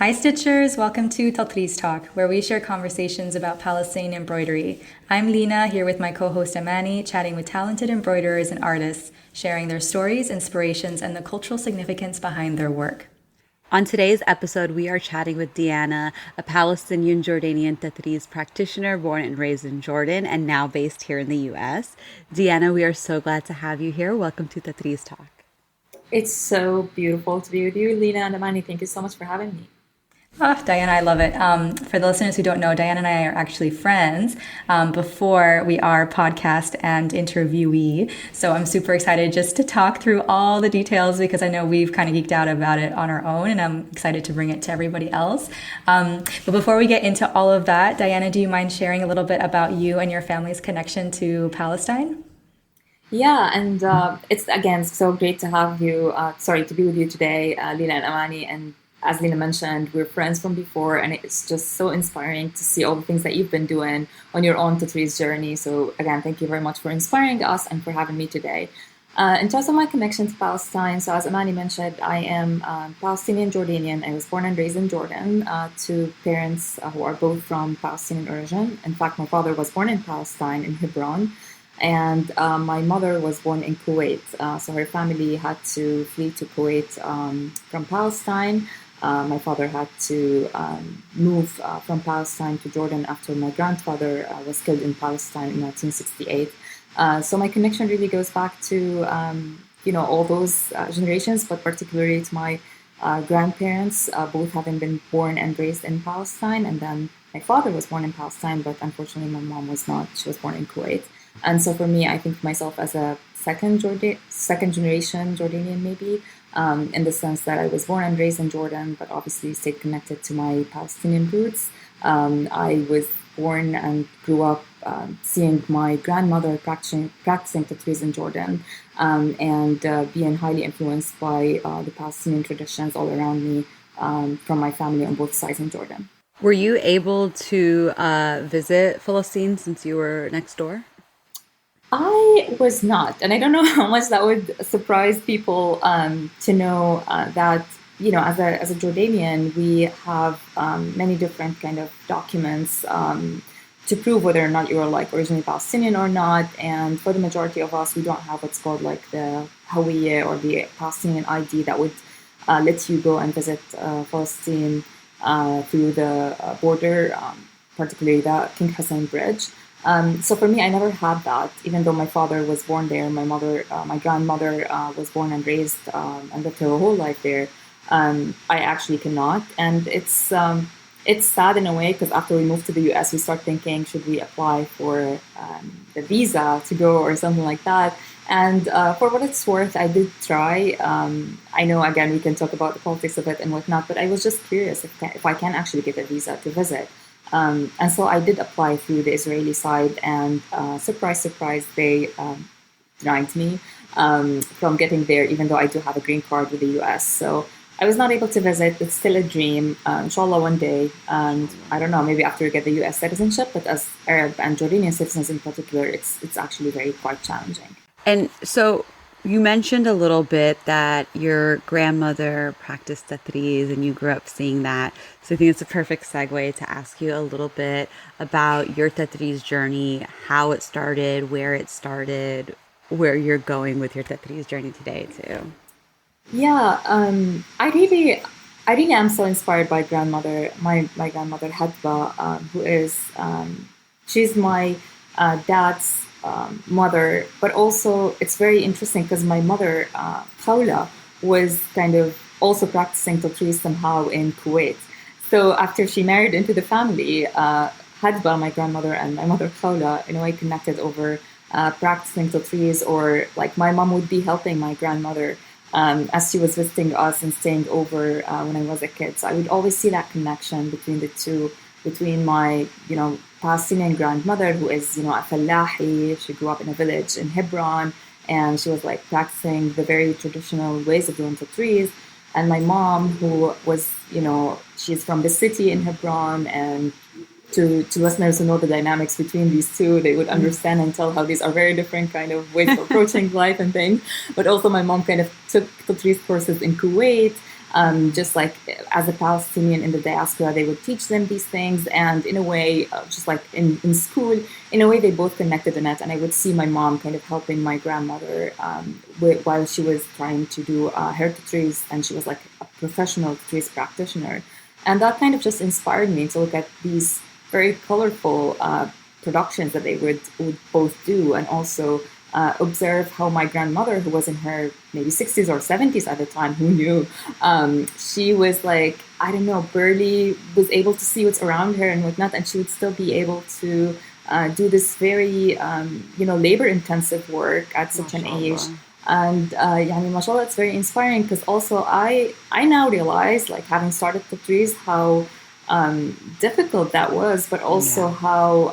Hi Stitchers, welcome to Tatreez Talk, where we share conversations about Palestine embroidery. I'm Lena, here with my co-host Amani, chatting with talented embroiderers and artists, sharing their stories, inspirations, and the cultural significance behind their work. On today's episode, we are chatting with Deanna, a Palestinian Jordanian Tatreez practitioner born and raised in Jordan and now based here in the US. Deanna, we are so glad to have you here. Welcome to Tatreez Talk. It's so beautiful to be with you, Lena and Amani. Thank you so much for having me. Oh, Diana, I love it. For the listeners who don't know, Diana and I are actually friends before we are podcast and interviewee. So I'm super excited just to talk through all the details because I know we've kind of geeked out about it on our own and I'm excited to bring it to everybody else. But before we get into all of that, Diana, do you mind sharing a little bit about you and your family's connection to Palestine? Yeah, and it's again so great to have you. To be with you today, Lena and Amani. And as Lena mentioned, we're friends from before, and it's just so inspiring to see all the things that you've been doing on your own Tatreez journey. So again, thank you very much for inspiring us and for having me today. In terms of my connection to Palestine, so as Amani mentioned, I am Palestinian Jordanian. I was born and raised in Jordan to parents who are both from Palestinian origin. In fact, my father was born in Palestine, in Hebron. And my mother was born in Kuwait. So her family had to flee to Kuwait from Palestine. My father had to move from Palestine to Jordan after my grandfather was killed in Palestine in 1968. So my connection really goes back to, all those generations, but particularly to my grandparents, both having been born and raised in Palestine. And then my father was born in Palestine, but unfortunately my mom was not. She was born in Kuwait. And so for me, I think of myself as a second generation Jordanian, maybe, in the sense that I was born and raised in Jordan, but obviously stayed connected to my Palestinian roots. I was born and grew up seeing my grandmother practicing Tatreez in Jordan, and being highly influenced by the Palestinian traditions all around me from my family on both sides in Jordan. Were you able to visit Palestine since you were next door? I was not, and I don't know how much that would surprise people to know that as a Jordanian, we have many different kind of documents to prove whether or not you are like originally Palestinian or not. And for the majority of us, we don't have what's called like the Hawiyya or the Palestinian ID that would let you go and visit Palestine through the border, particularly the King Hassan Bridge. So for me, I never had that, even though my father was born there. My grandmother was born and raised and lived her whole life there. I actually cannot. And it's sad in a way because after we moved to the US, we start thinking, should we apply for the visa to go or something like that? And for what it's worth, I did try. I know, again, we can talk about the politics of it and whatnot, but I was just curious if I can actually get a visa to visit. And so I did apply through the Israeli side, and surprise, surprise, they denied me from getting there, even though I do have a green card with the US. So I was not able to visit. It's still a dream, inshallah, one day. And I don't know, maybe after we get the US citizenship, but as Arab and Jordanian citizens in particular, it's actually quite challenging. And so you mentioned a little bit that your grandmother practiced Tatreez and you grew up seeing that. So I think it's a perfect segue to ask you a little bit about your Tatreez journey, how it started, where you're going with your Tatreez journey today too. Yeah, I really am so inspired by grandmother, my grandmother Hadba, who is, she's my dad's mother, but also it's very interesting because my mother, Khawla, was kind of also practicing Tatreez somehow in Kuwait. So after she married into the family, Hadba, my grandmother, and my mother Khawla, in a way, connected over practicing Tatreez, or like my mom would be helping my grandmother as she was visiting us and staying over when I was a kid. So I would always see that connection between the two, between my, Palestinian grandmother, who is, a fallahi. She grew up in a village in Hebron, and she was like practicing the very traditional ways of doing Tatreez. And my mom, who was, she's from the city in Hebron, and to listeners who know the dynamics between these two, they would understand and tell how these are very different kind of ways of approaching life and things. But also my mom kind of took Tatreez courses in Kuwait, just like as a Palestinian in the diaspora, they would teach them these things. And in a way, just like in school, in a way, they both connected in it. And I would see my mom kind of helping my grandmother while she was trying to do her Tatreez, and she was like a professional Tatreez practitioner. And that kind of just inspired me to look at these very colorful productions that they would both do, and also observe how my grandmother, who was in her maybe 60s or 70s at the time, who knew, she was like, I don't know, barely was able to see what's around her and whatnot, and she would still be able to do this very, labor intensive work at such an age. And yani, mashallah, it's very inspiring, because also I now realize, like having started Tatreez, how difficult that was, but also how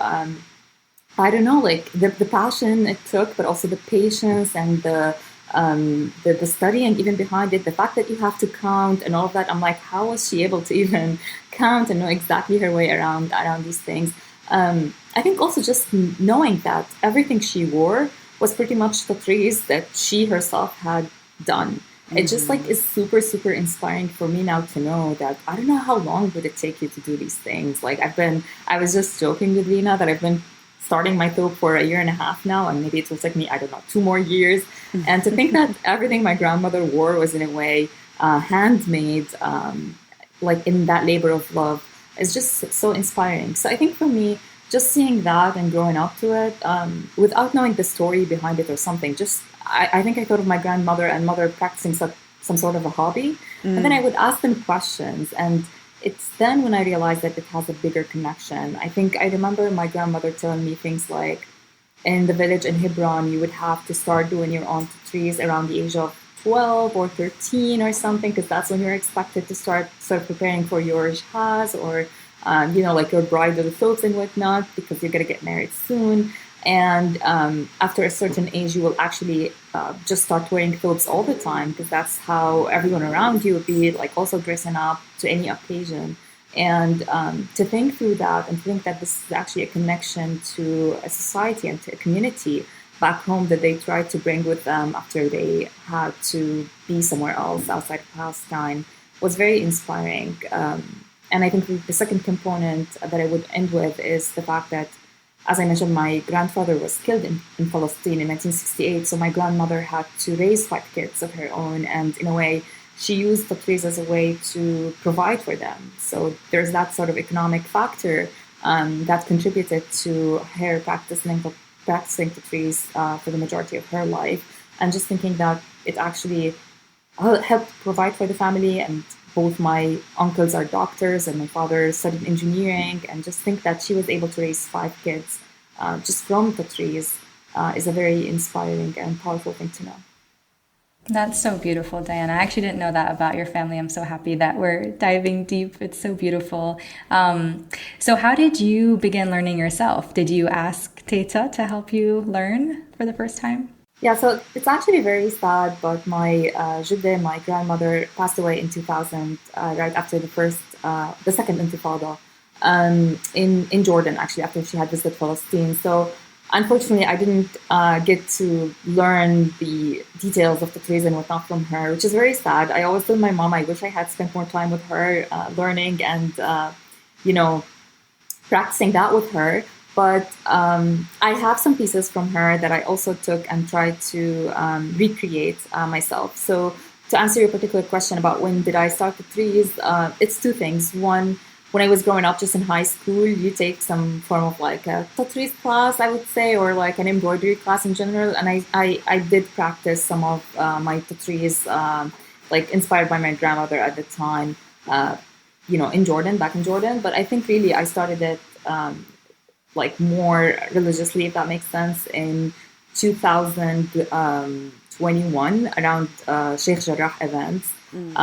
I don't know, like the passion it took, but also the patience and the studying even behind it, the fact that you have to count and all of that. I'm like, how was she able to even count and know exactly her way around these things? I think also just knowing that everything she wore was pretty much Tatreez that she herself had done. It just like is super, super inspiring for me now to know that I don't know how long would it take you to do these things. Like I was just joking with Lena that I've been starting my Thobe for a year and a half now, and maybe it will take me, I don't know, 2 more years. And to think that everything my grandmother wore was in a way handmade, like in that labor of love, is just so inspiring. So I think for me, just seeing that and growing up to it, without knowing the story behind it or something, just I think I thought of my grandmother and mother practicing some sort of a hobby. And then I would ask them questions, and it's then when I realized that it has a bigger connection. I think I remember my grandmother telling me things like, in the village in Hebron, you would have to start doing your own trees around the age of 12 or 13 or something, because that's when you're expected to start preparing for your jihaz or, like your bridal thobes and whatnot, because you're going to get married soon. And after a certain age, you will actually just start wearing thobes all the time, because that's how everyone around you would be like also dressing up to any occasion. And to think through that and think that this is actually a connection to a society and to a community back home that they tried to bring with them after they had to be somewhere else outside of Palestine was very inspiring. And I think the second component that I would end with is the fact that, as I mentioned, my grandfather was killed in Palestine in 1968. So my grandmother had to raise 5 kids of her own. And in a way, she used Tatreez as a way to provide for them. So there's that sort of economic factor that contributed to her practicing Tatreez for the majority of her life. And just thinking that it actually helped provide for the family. And both my uncles are doctors and my father studied engineering. And just think that she was able to raise 5 kids just from Tatreez is a very inspiring and powerful thing to know. That's so beautiful, Diana. I actually didn't know that about your family. I'm so happy that we're diving deep. It's so beautiful. So how did you begin learning yourself? Did you ask Teta to help you learn for the first time? Yeah, so it's actually very sad, but my Jidde, my grandmother, passed away in 2000, right after the second Intifada, in Jordan, actually, after she had visited Palestine. So unfortunately, I didn't get to learn the details of the Tatreez and whatnot from her, which is very sad. I always told my mom I wish I had spent more time with her, learning and, practicing that with her. But I have some pieces from her that I also took and tried to recreate myself. So to answer your particular question about when did I start the Tatreez, it's 2 things. One, when I was growing up, just in high school, you take some form of like a Tatreez class, I would say, or like an embroidery class in general. And I did practice some of my Tatreez, like inspired by my grandmother at the time, in Jordan, back in Jordan. But I think really I started it like more religiously, if that makes sense, in 2021 around Sheikh Jarrah events.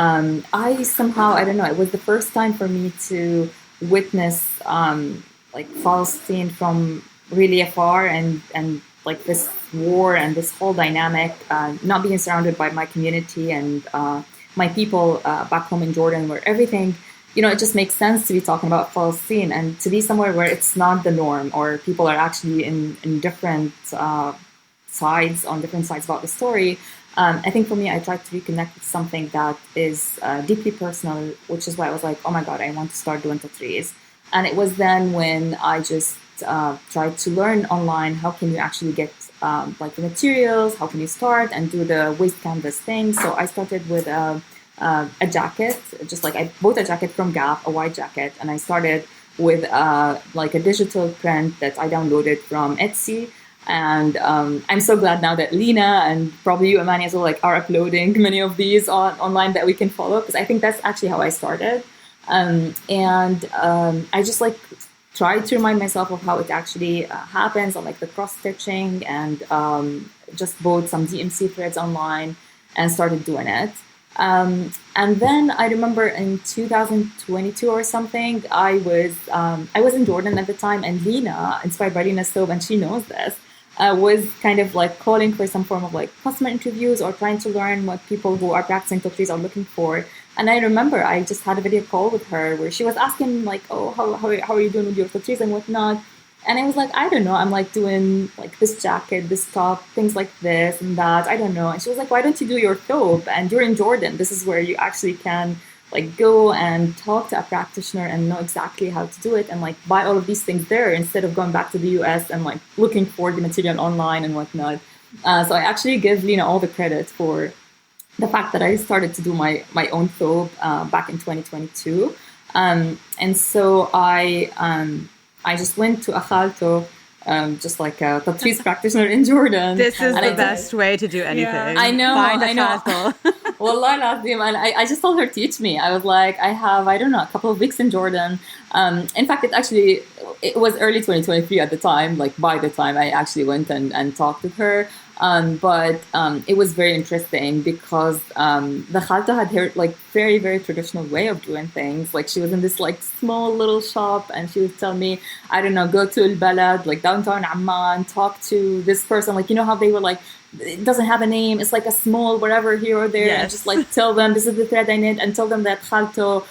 I somehow, I don't know, it was the first time for me to witness like Palestine from really afar and like this war and this whole dynamic, not being surrounded by my community and my people back home in Jordan, where everything, it just makes sense to be talking about Palestine and to be somewhere where it's not the norm, or people are actually in different different sides about the story. I think for me, I tried to reconnect with something that is deeply personal, which is why I was like, oh my God, I want to start doing Tatreez. And it was then when I just tried to learn online, how can you actually get like the materials, how can you start and do the waste canvas thing. So I started with a jacket, just like I bought a jacket from Gap, a white jacket, and I started with like a digital print that I downloaded from Etsy. And I'm so glad now that Lena and probably you, Amani, as well, like are uploading many of these online that we can follow, because I think that's actually how I started. I just like try to remind myself of how it actually happens, on like the cross stitching, and just bought some DMC threads online and started doing it. And then I remember in 2022 or something, I was in Jordan at the time, and Lena, inspired by Lena Thobe, and she knows this, was kind of like calling for some form of like customer interviews or trying to learn what people who are practicing Tatreez are looking for. And I remember I just had a video call with her where she was asking like, oh, how are you doing with your Tatreez and whatnot? And I was like, I don't know. I'm like doing like this jacket, this top, things like this and that. I don't know. And she was like, why don't you do your Thobe? And you're in Jordan. This is where you actually can like go and talk to a practitioner and know exactly how to do it and like buy all of these things there instead of going back to the US and like looking for the material online and whatnot. So I actually give Lena all the credit for the fact that I started to do my own Thobe back in 2022. And so I just went to a khalto, just like a Tatreez practitioner in Jordan. This is the best way to do anything. Yeah. I know. Find a khalto. Wallah lazim. And I just told her to teach me. I was like, I have, I don't know, a couple of weeks in Jordan. In fact, it was early 2023 at the time, like by the time I actually went and talked with her. But it was very interesting because the khalto had her like very, very traditional way of doing things. Like she was in this like small little shop and she would tell me, I don't know, go to Al Balad, like downtown Amman, talk to this person. Like, you know how they were like, it doesn't have a name. It's like a small whatever here or there. Yes. And just like tell them this is the thread I need and tell them that khalto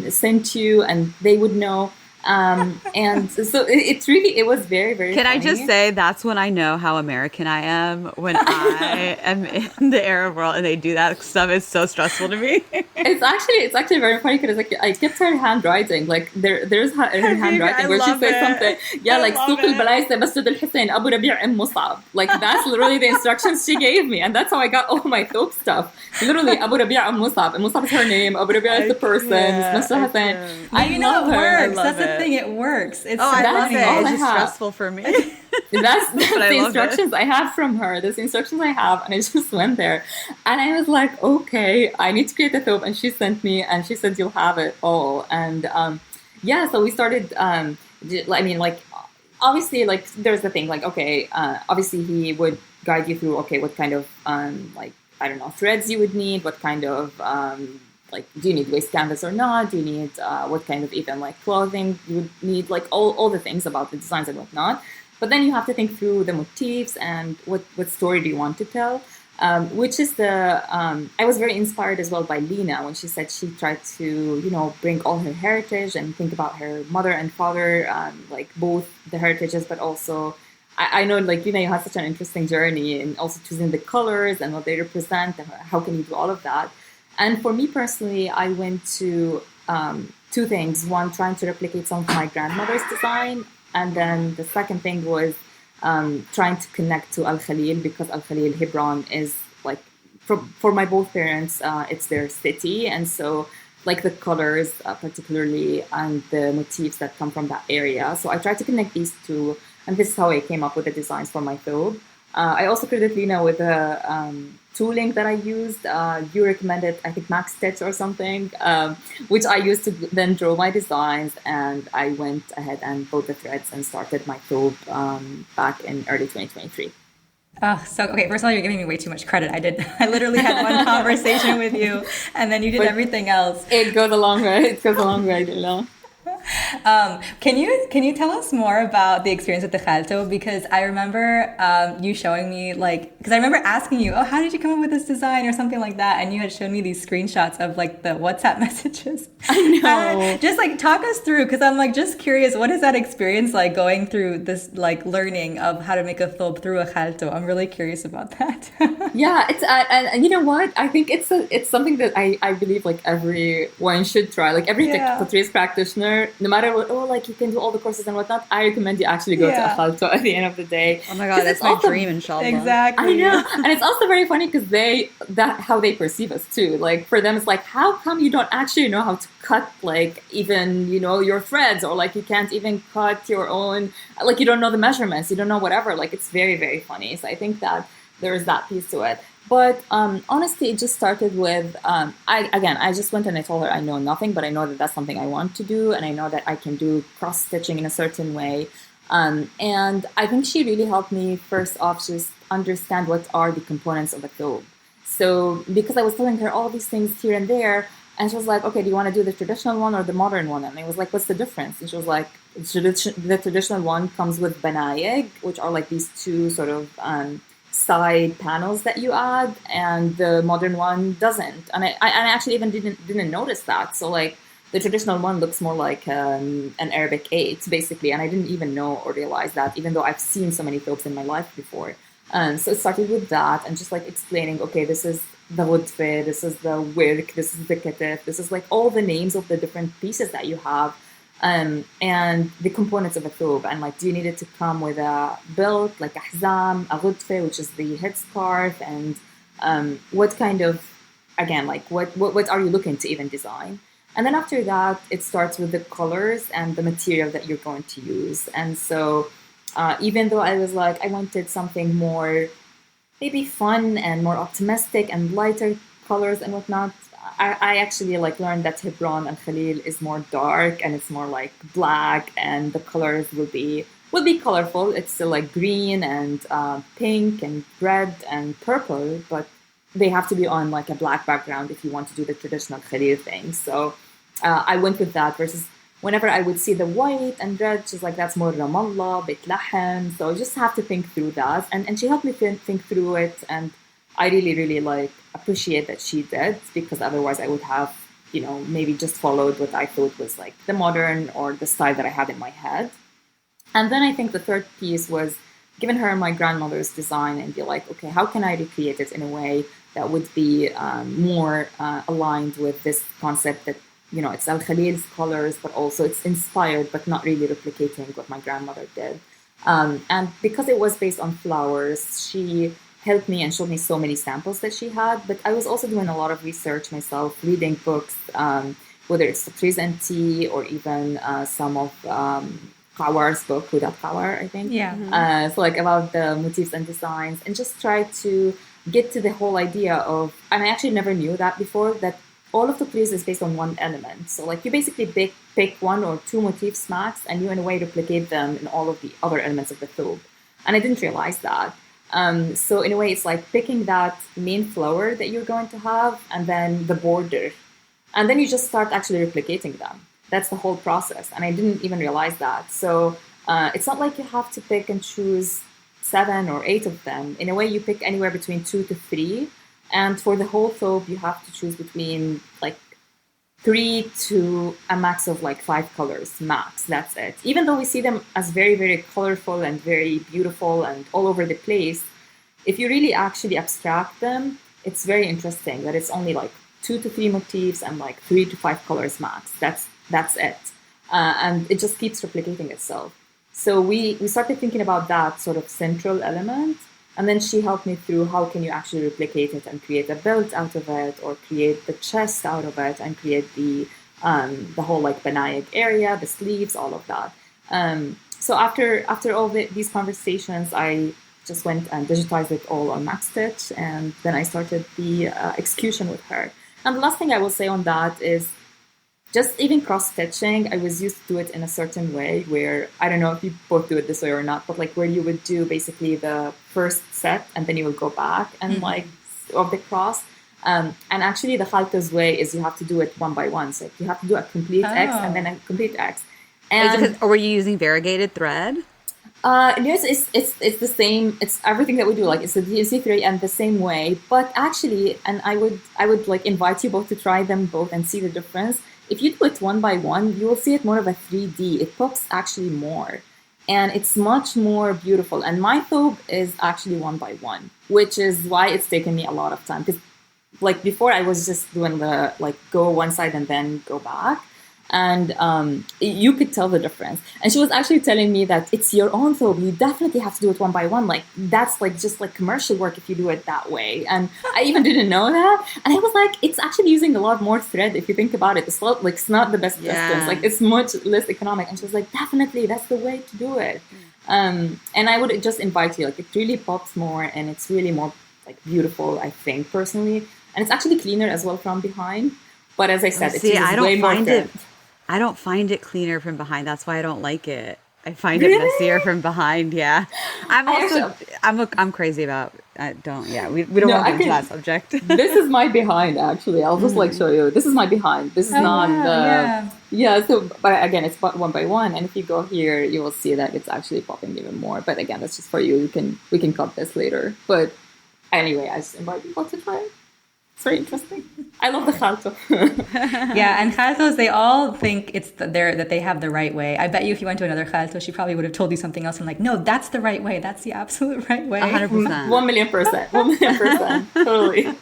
sent you and they would know. And so it was very, very Can funny. I just say that's when I know how American I am, when I am in the Arab world and they do that stuff. It's so stressful to me. It's actually very funny because like I kept her handwriting, like there's her handwriting where she says something, like Souq al-Balaysa Masjid al-Hussein Abu Rabi' Mus'ab, like that's literally the instructions she gave me, and that's how I got all my Thobe stuff. Literally Abu Rabi' Mus'ab, and Mus'ab is her name, Abu Rabi' is the person, it's Masjid Hussein. I love her. That's the thing, it works. It's I love it. It's just stressful for me. That's the instructions I have from her. That's the instructions I have, and I just went there, and I was like, okay, I need to create a Thobe, and she sent me, and she said you'll have it all, and so we started. I mean, like obviously, like there's the thing, like okay, obviously he would guide you through what kind of like I don't know threads you would need, what kind of like, do you need waste canvas or not? Do you need what kind of even like clothing you would need? Like all the things about the designs and whatnot. But then you have to think through the motifs and what story do you want to tell? Which is I was very inspired as well by Lena when she said she tried to, bring all her heritage and think about her mother and father, like both the heritages, but also I know like, Lena, you had such an interesting journey and also choosing the colors and what they represent and how can you do all of that? And for me personally, I went to two things. One, trying to replicate some of my grandmother's design. And then the second thing was trying to connect to Al Khalil, because Al Khalil, Hebron, is like, for my both parents, it's their city. And so like the colors particularly and the motifs that come from that area. So I tried to connect these two. And this is how I came up with the designs for my Thobe. I also credited Lena with the tooling that I used. You recommended, I think, Max Stitch or something, which I used to then draw my designs. And I went ahead and bought the threads and started my Thobe back in early 2023. Oh, so okay. First of all, you're giving me way too much credit. I literally had one conversation with you, and then you did everything else. It goes a long way. It goes a long way, Dila. Can you tell us more about the experience with the khalto? Because I remember you showing me because I remember asking you, oh, how did you come up with this design or something like that? And you had shown me these screenshots of the WhatsApp messages. I know. Just talk us through, because I'm just curious, what is that experience like going through this learning of how to make a thobe through a khalto? I'm really curious about that. Yeah, it's and you know what? I think it's something that I believe everyone should try. Every Tatreez practitioner, no matter what, you can do all the courses and whatnot. I recommend you actually go to a khalto at the end of the day. Oh my God, that's my dream, inshallah. Exactly. I know, and it's also very funny because how they perceive us too. For them, it's how come you don't actually know how to cut even your threads, or you can't even cut your own, you don't know the measurements, you don't know whatever. It's very, very funny. So I think that there is that piece to it. But honestly, it just started with, I just went and I told her I know nothing, but I know that that's something I want to do. And I know that I can do cross-stitching in a certain way. And I think she really helped me, first off, just understand what are the components of a thobe. So because I was telling her all these things here and there, and she was like, okay, do you want to do the traditional one or the modern one? And I was like, what's the difference? And she was like, the traditional one comes with banayeg, which are these two sort of side panels that you add, and the modern one doesn't. And I actually even didn't notice that. So the traditional one looks more like an Arabic 8 basically, and I didn't even know or realize that, even though I've seen so many thobes in my life before. So it started with that, and just explaining, okay, this is the ghudfe, this is the wirk, this is the katif, this is all the names of the different pieces that you have. And the components of a thobe, and do you need it to come with a belt, a hzam, a ghudfe, which is the headscarf, and what kind of, again, what are you looking to even design? And then after that, it starts with the colors and the material that you're going to use. And so even though I was I wanted something more maybe fun and more optimistic and lighter colors and whatnot, I actually learned that Hebron and Khalil is more dark, and it's more black, and the colors will be colorful. It's still green and pink and red and purple, but they have to be on a black background if you want to do the traditional Khalil thing. So I went with that, versus whenever I would see the white and red, she's that's more Ramallah, Beit Lahem. So I just have to think through that, and she helped me think through it, and I really, really appreciate that she did, because otherwise I would have, maybe just followed what I thought was the modern or the style that I had in my head. And then I think the third piece was giving her my grandmother's design and be okay, how can I recreate it in a way that would be more aligned with this concept that, it's Al-Khalil's colors, but also it's inspired, but not really replicating what my grandmother did. And because it was based on flowers, she helped me and showed me so many samples that she had. But I was also doing a lot of research myself, reading books, whether it's Tatreez and Tea, or even some of Kawar's book, Without Kawar, I think. Yeah. So about the motifs and designs, and just try to get to the whole idea of, and I actually never knew that before, that all of the Tatreez is based on one element. So you basically pick one or two motifs max, and you in a way replicate them in all of the other elements of the thobe. And I didn't realize that. So in a way, it's picking that main flower that you're going to have, and then the border. And then you just start actually replicating them. That's the whole process. And I didn't even realize that. So it's not you have to pick and choose 7 or 8 of them. In a way, you pick anywhere between 2 to 3. And for the whole thobe, you have to choose between 3 to a max of 5 colors, max. That's it. Even though we see them as very, very colorful and very beautiful and all over the place, if you really actually abstract them, it's very interesting that it's only 2 to 3 motifs and 3 to 5 colors max. That's it. And it just keeps replicating itself. So we started thinking about that sort of central element. And then she helped me through how can you actually replicate it and create a belt out of it, or create the chest out of it, and create the whole banayeg area, the sleeves, all of that. So after all these conversations, I just went and digitized it all on MaxStitch, and then I started the execution with her. And the last thing I will say on that is, just even cross-stitching, I was used to do it in a certain way where, I don't know if you both do it this way or not, but where you would do basically the first set and then you would go back and of the cross. And actually the khalto's way is you have to do it one by one. So you have to do a complete X and then a complete X. Is it And or were you using variegated thread? yes, it's the same. It's everything that we do. Like it's the DMC3 and the same way. But actually, and I would like invite you both to try them both and see the difference. If you do it one by one, you will see it more of a 3D. It pops actually more, and it's much more beautiful. And my thobe is actually one by one, which is why it's taken me a lot of time. Because like before, I was just doing the like go one side and then go back, and you could tell the difference. And she was actually telling me that it's your own thobe. You definitely have to do it one by one. Like that's like just like commercial work if you do it that way. And I even didn't know that. And I was like, it's actually using a lot more thread if you think about it. It's not the best distance. Like it's much less economic. And she was like, definitely, that's the way to do it. And I would just invite you. Like it really pops more, and it's really more like beautiful. I think personally, and it's actually cleaner as well from behind. But as I said, it's way more thread. I don't find it cleaner from behind. That's why I don't like it. I find it messier from behind. Yeah, I'm crazy about. I don't. Yeah, we don't want to get into that subject. This is my behind. Actually, I'll just like show you. This is my behind. This is not the. Yeah. So, but again, it's one by one, and if you go here, you will see that it's actually popping even more. But again, that's just for you. We can cut this later. But anyway, I just invite people to try it. It's very interesting. I love the khalto. Yeah, and khaltos, they all think that they have the right way. I bet you if you went to another khalto, she probably would have told you something else and like, no, that's the right way. That's the absolute right way. 100%. 1,000,000%. 1,000,000%. Totally.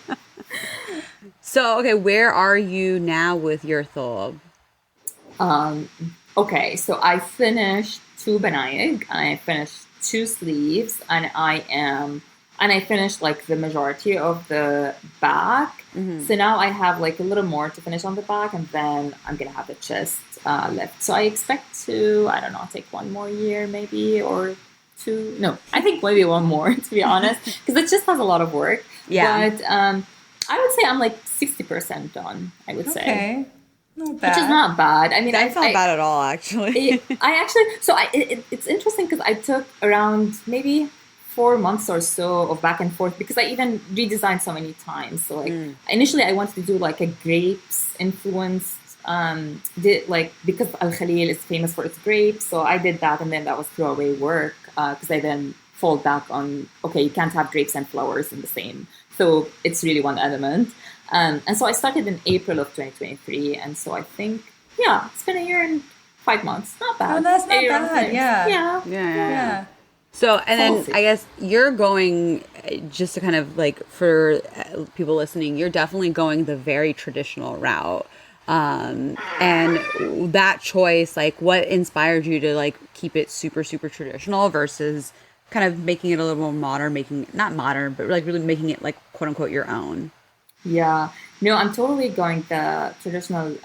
So, okay, where are you now with your thobe? Okay, so I finished 2 banayeg, and I finished 2 sleeves, and I finished like the majority of the back. Mm-hmm. So now I have like a little more to finish on the back, and then I'm gonna have the chest left. So I expect to, I don't know, take 1 more year maybe, or 2. No, I think maybe 1 more to be honest, because it just has a lot of work. Yeah. But I would say I'm like 60% done. I would say. Okay. Not bad. Which is not bad. I mean, that's not bad at all, actually. It's interesting because I took around maybe 4 months or so of back and forth, because I even redesigned so many times. So like initially I wanted to do like a grapes influence, because Al Khalil is famous for its grapes. So I did that, and then that was throwaway work because I then fall back on, okay, you can't have grapes and flowers in the same. So it's really one element. And so I started in April of 2023. And so I think, it's been 1 year and 5 months. Not bad. Oh, that's not bad. Yeah. So, and then I guess you're going, just to kind of like, for people listening, you're definitely going the very traditional route. And that choice, like what inspired you to like keep it super, super traditional versus kind of making it a little more modern, not modern, but like really making it like quote unquote your own? Yeah, no, I'm totally going the traditional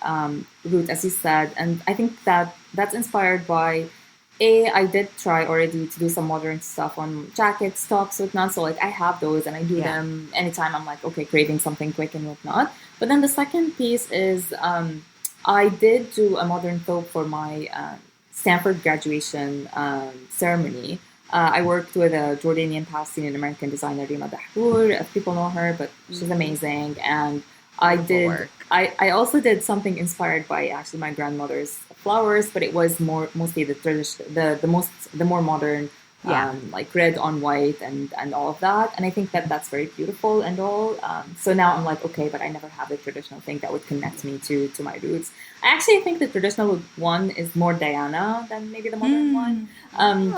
route, as you said. And I think that's inspired by, I did try already to do some modern stuff on jackets, tops, whatnot. So like I have those, and I do them anytime I'm like, okay, craving something quick and whatnot. But then the second piece is I did do a modern thobe for my Stanford graduation ceremony. I worked with a Jordanian Palestinian American designer, Rima Dahbour. If people know her, but she's amazing. And I also did something inspired by actually my grandmother's flowers, but it was mostly the tradition, the more modern, like red on white and all of that. And I think that's very beautiful and all. So now I'm like, okay, but I never have the traditional thing that would connect me to my roots. I actually think the traditional one is more Diana than maybe the modern one.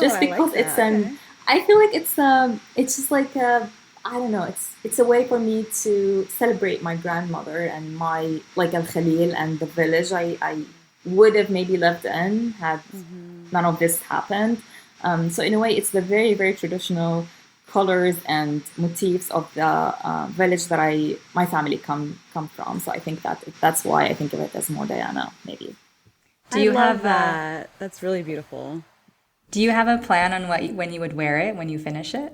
Just because I feel like it's just like I don't know, it's a way for me to celebrate my grandmother and my like Al Khalil and the village I would have maybe lived in had none of this happened. So in a way, it's the very, very traditional colors and motifs of the village that my family come from. So I think that's why I think of it as more Diana, maybe. Do you have that? That's really beautiful. Do you have a plan on when you would wear it when you finish it?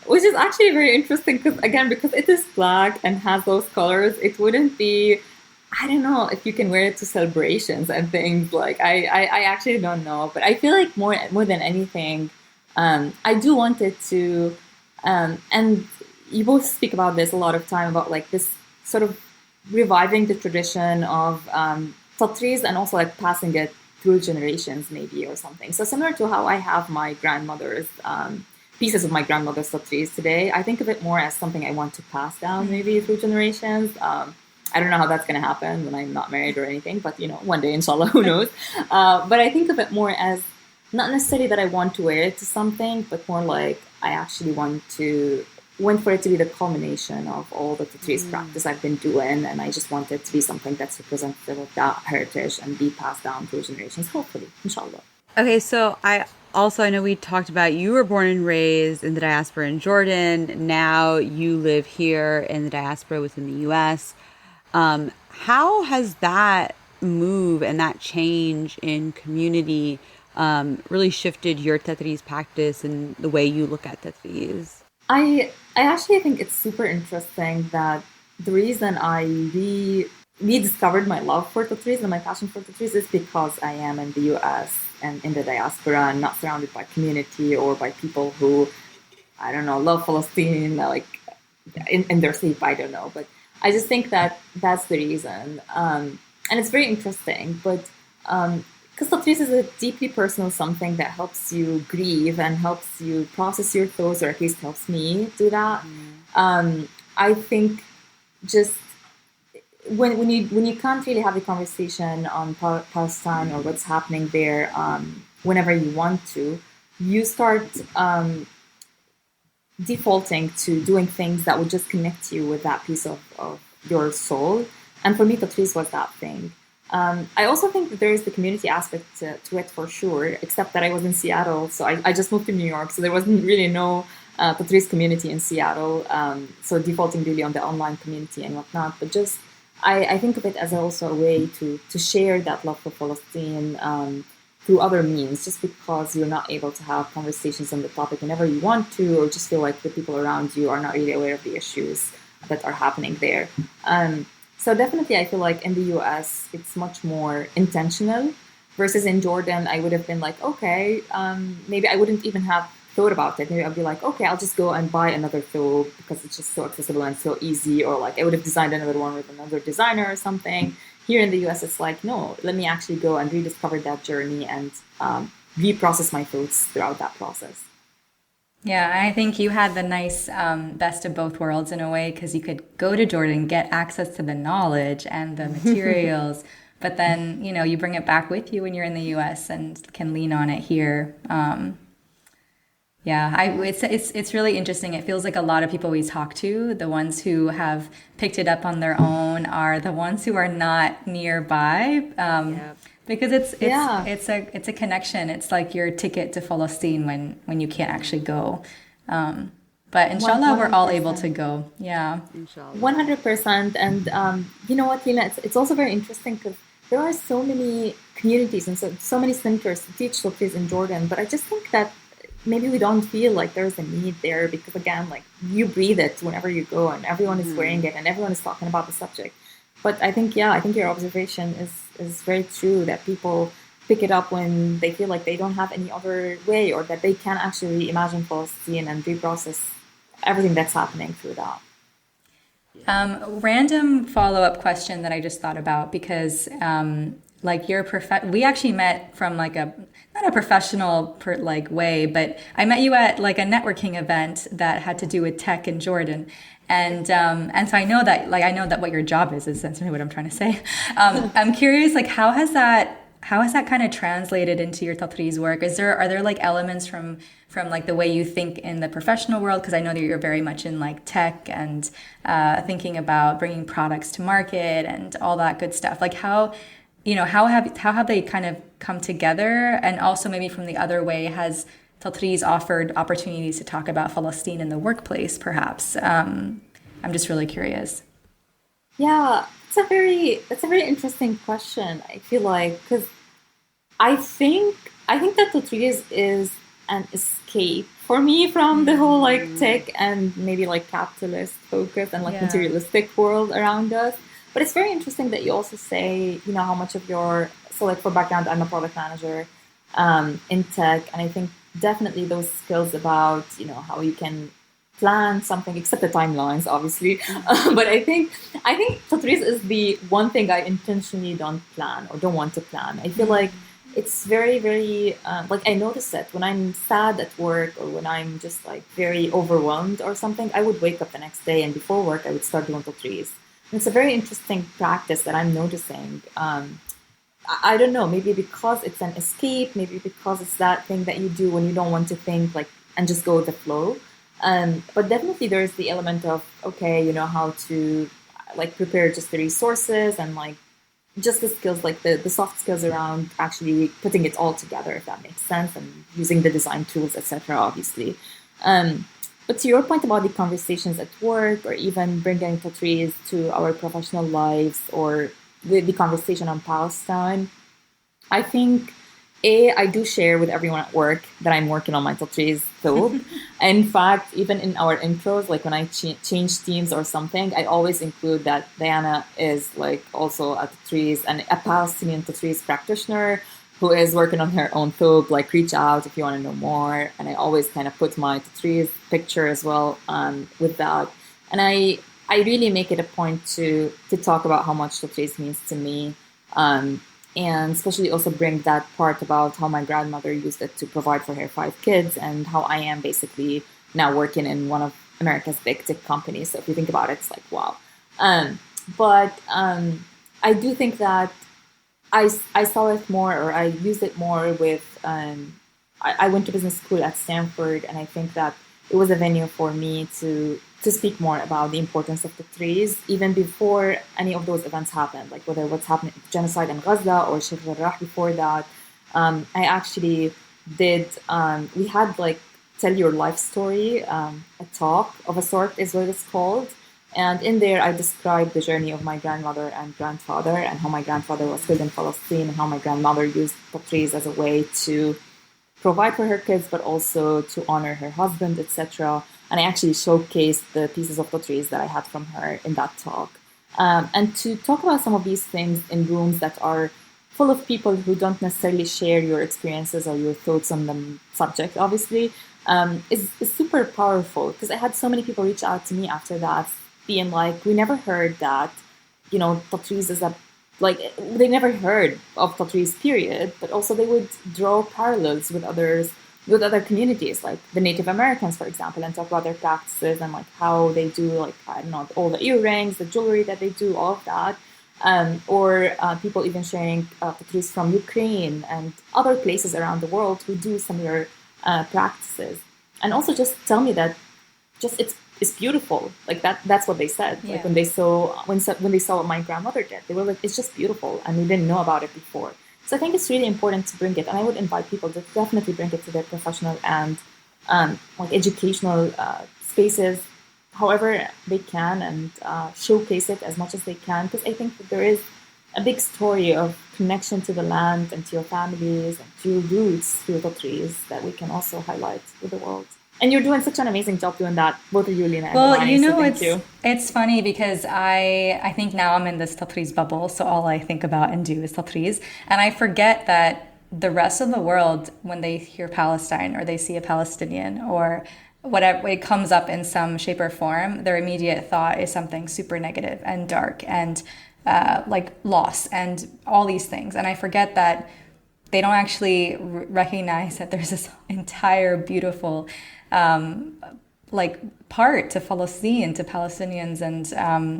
Which is actually very interesting because it is black and has those colors, it wouldn't be. I don't know if you can wear it to celebrations and things like I actually don't know, but I feel like more than anything, I do want it to, and you both speak about this a lot of time about like this sort of reviving the tradition of Tatreez and also like passing it through generations maybe or something. So similar to how I have my grandmother's pieces of my grandmother's Tatreez today, I think of it more as something I want to pass down maybe through generations. I don't know how that's going to happen when I'm not married or anything, but one day, inshallah, who knows? But I think of it more as not necessarily that I want to wear it to something, but more like I actually want for it to be the culmination of all the Tatreez practice I've been doing, and I just want it to be something that's representative of that heritage and be passed down through generations, hopefully, inshallah. Okay, so I know we talked about you were born and raised in the diaspora in Jordan. Now you live here in the diaspora within the U.S. How has that move and that change in community really shifted your Tatreez practice and the way you look at Tatreez? I actually think it's super interesting that the reason I rediscovered my love for Tatreez and my passion for Tatreez is because I am in the US and in the diaspora and not surrounded by community or by people who, I don't know, love Palestine, like in their sleep, I don't know. But I just think that that's the reason. And it's very interesting, but because Tatreez is a deeply personal something that helps you grieve and helps you process your thoughts, or at least helps me do that. I think just when you can't really have a conversation on Palestine or what's happening there, whenever you want to, you start defaulting to doing things that would just connect you with that piece of your soul. And for me, Tatreez was that thing. I also think that there is the community aspect to it for sure, except that I was in Seattle, so I just moved to New York, so there wasn't really no Tatreez community in Seattle, so defaulting really on the online community and whatnot. But just I think of it as also a way to share that love for Palestine through other means, just because you're not able to have conversations on the topic whenever you want to, or just feel like the people around you are not really aware of the issues that are happening there. So definitely, I feel like in the US, it's much more intentional versus in Jordan, I would have been like, okay, maybe I wouldn't even have thought about it. Maybe I'd be like, okay, I'll just go and buy another Thobe because it's just so accessible and so easy. Or like I would have designed another one with another designer or something. Here in the US, it's like, no, let me actually go and rediscover that journey and reprocess my thoughts throughout that process. Yeah, I think you had the nice best of both worlds in a way, because you could go to Jordan, get access to the knowledge and the materials, but then, you bring it back with you when you're in the US and can lean on it here. It's really interesting. It feels like a lot of people we talk to, the ones who have picked it up on their own, are the ones who are not nearby. Because it's a connection. It's like your ticket to Palestine when you can't actually go. But inshallah, 100%. We're all able to go. Yeah. Inshallah. 100%. And you know what, Lina, it's also very interesting because there are so many communities and so many centers to teach Tatreez in Jordan. But I just think that maybe we don't feel like there's a need there because, again, like you breathe it whenever you go and everyone is wearing it and everyone is talking about the subject. But I think your observation is very true, that people pick it up when they feel like they don't have any other way, or that they can actually imagine Palestine and reprocess everything that's happening through that. Random follow-up question that I just thought about, because we actually met from like not a professional way, but I met you at like a networking event that had to do with tech in Jordan. And so I know that what your job is essentially what I'm trying to say. I'm curious, like, how has that kind of translated into your Tatreez work? Are there like elements from like the way you think in the professional world? Because I know that you're very much in like tech and thinking about bringing products to market and all that good stuff. Like how have they kind of come together? And also maybe from the other way, has Tatreez offered opportunities to talk about Palestine in the workplace, perhaps? I'm just really curious. Yeah, it's a very interesting question. I feel like, because I think that Tatreez is an escape for me from the whole like tech and maybe like capitalist focus and like materialistic world around us. But it's very interesting that you also say, how much of so like for background, I'm a product manager in tech, and I think definitely those skills about, how you can plan something except the timelines, obviously. But I think Tatreez is the one thing I intentionally don't plan or don't want to plan. I feel like it's very, very like I notice it when I'm sad at work or when I'm just like very overwhelmed or something. I would wake up the next day and before work I would start doing Tatreez. And it's a very interesting practice that I'm noticing. I don't know, maybe because it's an escape, maybe because it's that thing that you do when you don't want to think, like, and just go with the flow. But definitely there is the element of, okay, you know how to like prepare just the resources and like just the skills, like the soft skills around actually putting it all together, if that makes sense, and using the design tools, etc. Obviously. But to your point about the conversations at work or even bringing Tatreez to our professional lives or the conversation on Palestine, I think I do share with everyone at work that I'm working on my Tatreez Thobe. In fact, even in our intros, like when I change teams or something, I always include that Diana is like also a Tatreez and a Palestinian Tatreez practitioner who is working on her own Thobe. Like, reach out if you want to know more. And I always kind of put my Tatreez picture as well with that. And I really make it a point to talk about how much Tatreez means to me. And especially also bring that part about how my grandmother used it to provide for her 5 kids and how I am basically now working in one of America's big tech companies. So if you think about it, it's like, wow. But I do think that I saw it more, or I used it more with, I went to business school at Stanford, and I think that it was a venue for me to speak more about the importance of the trees, even before any of those events happened, like whether what's happening, genocide in Gaza or Sheikh Jarrah before that. I actually did, we had like tell your life story, a talk of a sort is what it's called. And in there, I described the journey of my grandmother and grandfather and how my grandfather was killed in Palestine and how my grandmother used Tatreez as a way to provide for her kids, but also to honor her husband, etc. And I actually showcased the pieces of Tatreez that I had from her in that talk. And to talk about some of these things in rooms that are full of people who don't necessarily share your experiences or your thoughts on the subject, obviously, is super powerful. Because I had so many people reach out to me after that, being like, we never heard that, you know, Tatreez is a, like, they never heard of Tatreez, period, but also they would draw parallels with other communities, like the Native Americans, for example, and talk about their practices and like how they do, like, I don't know, all the earrings, the jewelry that they do, all of that. Or people even sharing Tatreez from Ukraine and other places around the world who do similar practices. And also just tell me that just it's beautiful. Like that's what they said. Yeah. Like when they saw what my grandmother did, they were like, it's just beautiful, and we didn't know about it before. So I think it's really important to bring it, and I would invite people to definitely bring it to their professional and like educational spaces, however they can, and showcase it as much as they can, because I think that there is a big story of connection to the land and to your families and to your roots through the trees that we can also highlight with the world. And you're doing such an amazing job doing that, both of you, Lina and well, Imani, you know, so it's funny because I think now I'm in this Tatreez bubble, so all I think about and do is Tatreez, and I forget that the rest of the world, when they hear Palestine or they see a Palestinian or whatever, it comes up in some shape or form, their immediate thought is something super negative and dark and like loss and all these things, and I forget that they don't actually recognize that there's this entire beautiful like part to Palestine, to Palestinians, and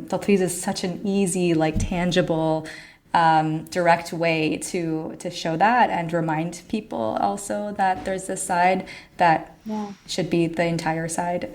Tatreez is such an easy, like tangible, direct way to show that and remind people also that there's this side that should be the entire side.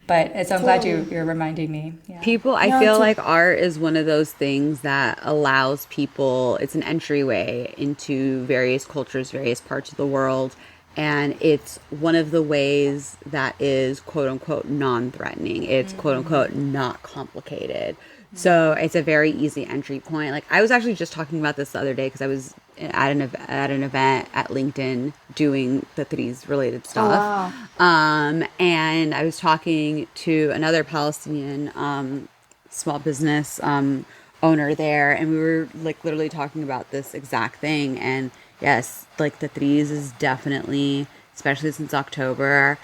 But so I'm glad you're reminding me. Yeah. People, I feel like art is one of those things that allows people, it's an entryway into various cultures, various parts of the world. And it's one of the ways that is, quote unquote, non-threatening. It's, quote unquote, not complicated. So it's a very easy entry point. Like, I was actually just talking about this the other day because I was at an event at LinkedIn doing the Tatreez related stuff. Oh, wow. And I was talking to another Palestinian small business owner there, and we were like literally talking about this exact thing. And yes, like the Tatreez is definitely, especially since October,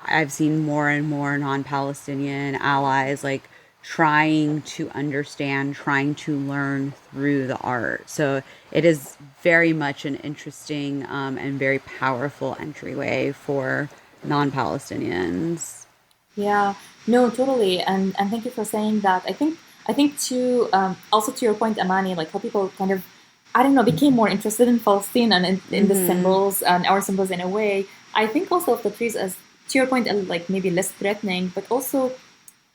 I've seen more and more non-Palestinian allies like trying to understand, trying to learn through the art. So it is very much an interesting and very powerful entryway for non-Palestinians. Yeah, no, totally, and thank you for saying that. I think too. Also to your point, Amani, like how people kind of, I don't know, became more interested in Palestine and in the symbols and our symbols in a way. I think also of the trees as, to your point, like maybe less threatening, but also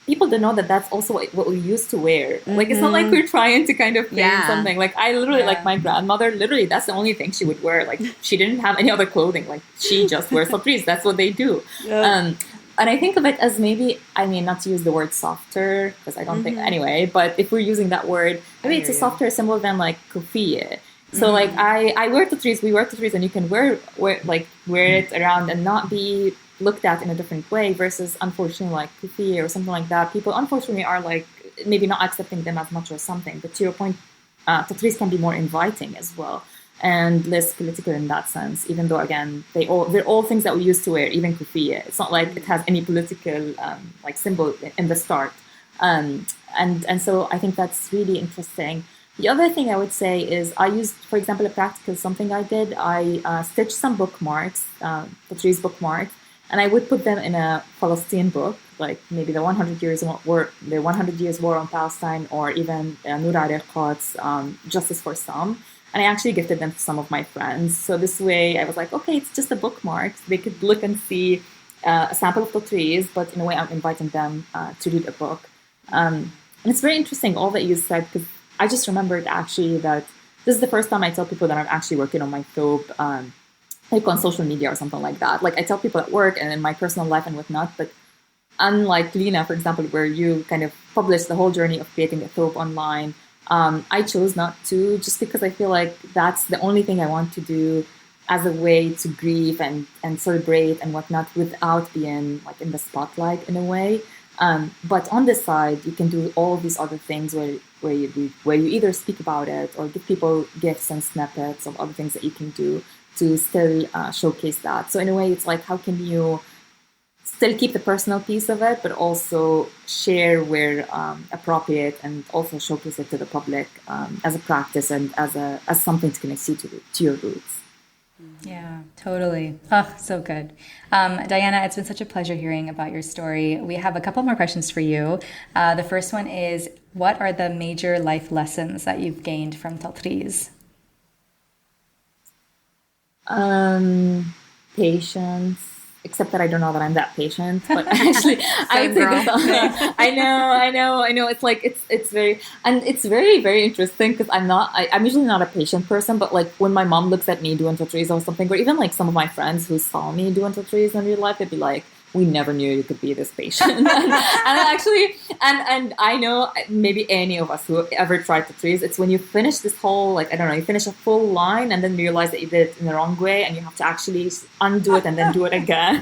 people don't know that that's also what we used to wear. Like it's not like we're trying to kind of claim Yeah. something. Like I literally, like Yeah. my grandmother, literally that's the only thing she would wear. Like she didn't have any other clothing. Like she just wears Tatreez. That's what they do. Yep. And I think of it as maybe, I mean, not to use the word softer because I don't think anyway. But if we're using that word, maybe it's a hear you. softer symbol than like kufiya. So like I wear Tatreez, we wear Tatreez, and you can wear it around and not be looked at in a different way. Versus unfortunately like kufiya or something like that, people unfortunately are like maybe not accepting them as much or something. But to your point, Tatreez can be more inviting as well and less political in that sense. Even though again they're all things that we used to wear, even kufiya. It's not like it has any political like symbol in the start. And so I think that's really interesting. The other thing I would say is I used, for example, a practical something I did. I stitched some bookmarks, Patrice bookmarks, and I would put them in a Palestine book, like maybe the 100 years war on Palestine, or even Nur al-Qad's Justice for Some. And I actually gifted them to some of my friends. So this way, I was like, okay, it's just a bookmark. They could look and see a sample of the trees, but in a way, I'm inviting them to read a book. And it's very interesting, all that you said, because I just remembered actually that this is the first time I tell people that I'm actually working on my Thobe, like on social media or something like that. Like I tell people at work and in my personal life and whatnot, but unlike Lena, for example, where you kind of publish the whole journey of creating a Thobe online, I chose not to just because I feel like that's the only thing I want to do as a way to grieve and celebrate and whatnot without being like in the spotlight in a way. But on the side, you can do all these other things where you either speak about it or give people gifts and snippets of other things that you can do to still showcase that. So in a way, it's like how can you still keep the personal piece of it, but also share where appropriate, and also showcase it to the public as a practice and as something to connect you to your roots. Yeah, totally. Oh, so good. Diana, it's been such a pleasure hearing about your story. We have a couple more questions for you. The first one is, what are the major life lessons that you've gained from Tatreez? Patience. Except that I don't know that I'm that patient, but actually, I would say girl. that. I know. It's like it's very, and it's very very interesting because I'm usually not a patient person, but like when my mom looks at me doing Tatreez or something, or even like some of my friends who saw me doing Tatreez in real life, they'd be like, "We never knew you could be this patient." and actually, and I know maybe any of us who ever tried Tatreez, it's when you finish this whole, like, I don't know, you finish a full line and then realize that you did it in the wrong way and you have to actually undo it and then do it again.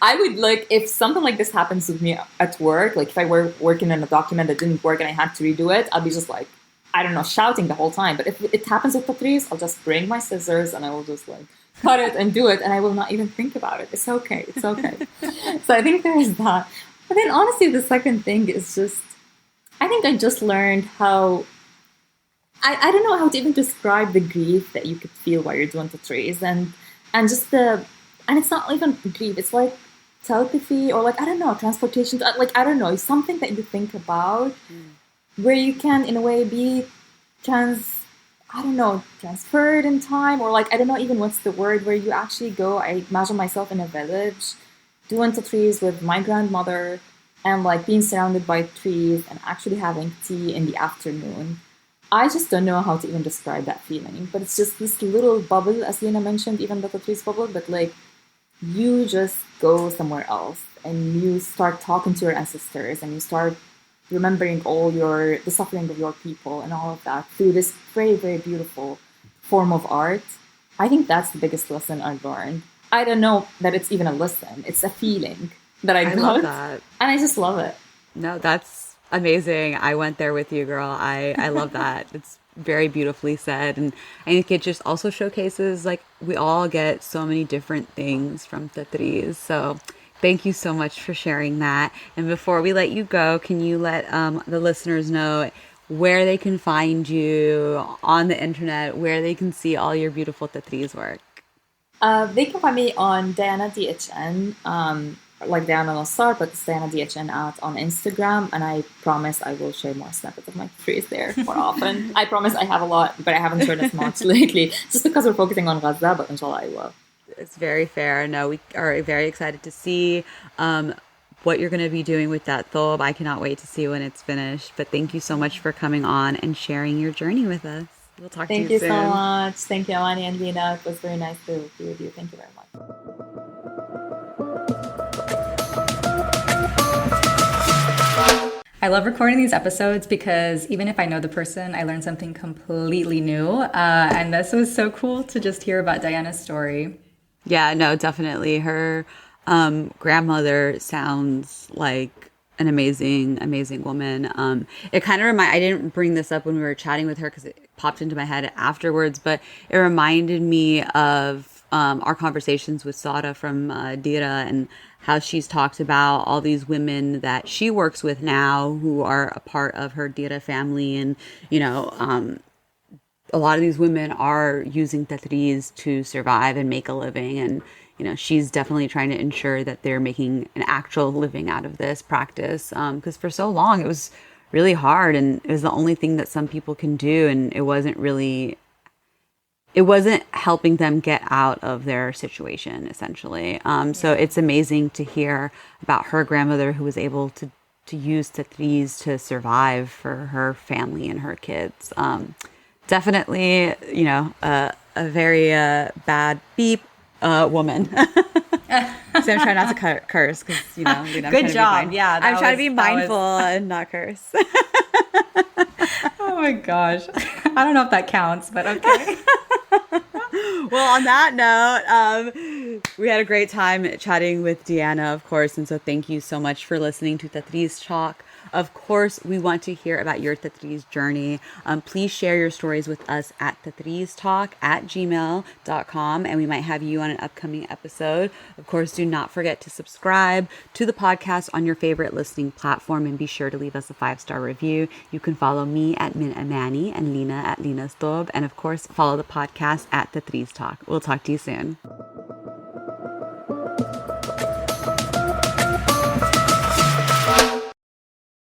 I would like, if something like this happens with me at work, like if I were working on a document that didn't work and I had to redo it, I'll be just like, I don't know, shouting the whole time. But if it happens with Tatreez, I'll just bring my scissors and I will just like cut it and do it, and I will not even think about it. It's okay. It's okay. So I think there is that. But then honestly, the second thing is just, I think I just learned how, I don't know how to even describe the grief that you could feel while you're doing Tatreez, and just and it's not even grief, it's like telepathy, or like, I don't know, transportation, like, I don't know, something that you think about where you can in a way be I don't know, transferred in time, or like, I don't know even what's the word, where you actually go, I imagine myself in a village doing Tatreez with my grandmother and like being surrounded by trees and actually having tea in the afternoon. I just don't know how to even describe that feeling, but it's just this little bubble, as Lena mentioned, even the Tatreez bubble, but like you just go somewhere else and you start talking to your ancestors and you start remembering all the suffering of your people and all of that through this very very beautiful form of art. I think that's the biggest lesson I've learned. I don't know that it's even a lesson, it's a feeling that I I got, love that. and I just love it. No, that's amazing. I went there with you, girl. I love that. It's very beautifully said. And I think it just also showcases like we all get so many different things from Tatreez. So Thank you so much for sharing that. And before we let you go, can you let the listeners know where they can find you on the internet, where they can see all your beautiful Tatreez work? They can find me on Diana DHN, like Diana Nassar, but it's Diana DHN out on Instagram. And I promise I will share more snippets of my trees there more often. I promise I have a lot, but I haven't shared as much lately, just because we're focusing on Gaza, but inshallah I will. It's very fair. No, we are very excited to see what you're going to be doing with that Thobe. I cannot wait to see when it's finished. But thank you so much for coming on and sharing your journey with us. We'll talk to you soon. Thank you so much. Thank you, Amani and Lina. It was very nice to be with you. Thank you very much. I love recording these episodes because even if I know the person, I learn something completely new. And this was so cool to just hear about Diana's story. Yeah, no, definitely. Her grandmother sounds like an amazing, amazing woman. It kind of I didn't bring this up when we were chatting with her because it popped into my head afterwards, but it reminded me of our conversations with Sada from Dira and how she's talked about all these women that she works with now who are a part of her Dira family. And, you know, a lot of these women are using Tatreez to survive and make a living. And, you know, she's definitely trying to ensure that they're making an actual living out of this practice. Because for so long it was really hard and it was the only thing that some people can do. And it wasn't helping them get out of their situation, essentially. So it's amazing to hear about her grandmother who was able to use Tatreez to survive for her family and her kids. Definitely, you know, a very bad beep woman. So I'm trying not to curse because, you know, good job. Yeah, I'm trying to be mindful and not curse. Oh my gosh. I don't know if that counts, but okay. Well, on that note, we had a great time chatting with Deanna, of course. And so thank you so much for listening to Tatreez Talk. Of course, we want to hear about your Tatreez journey. Please share your stories with us at tatreeztalk@gmail.com, and we might have you on an upcoming episode. Of course, do not forget to subscribe to the podcast on your favorite listening platform, and be sure to leave us a 5-star review. You can follow me at Min Amani and Lina at Lina's Thobe, and of course, follow the podcast at Tatreez Talk. We'll talk to you soon.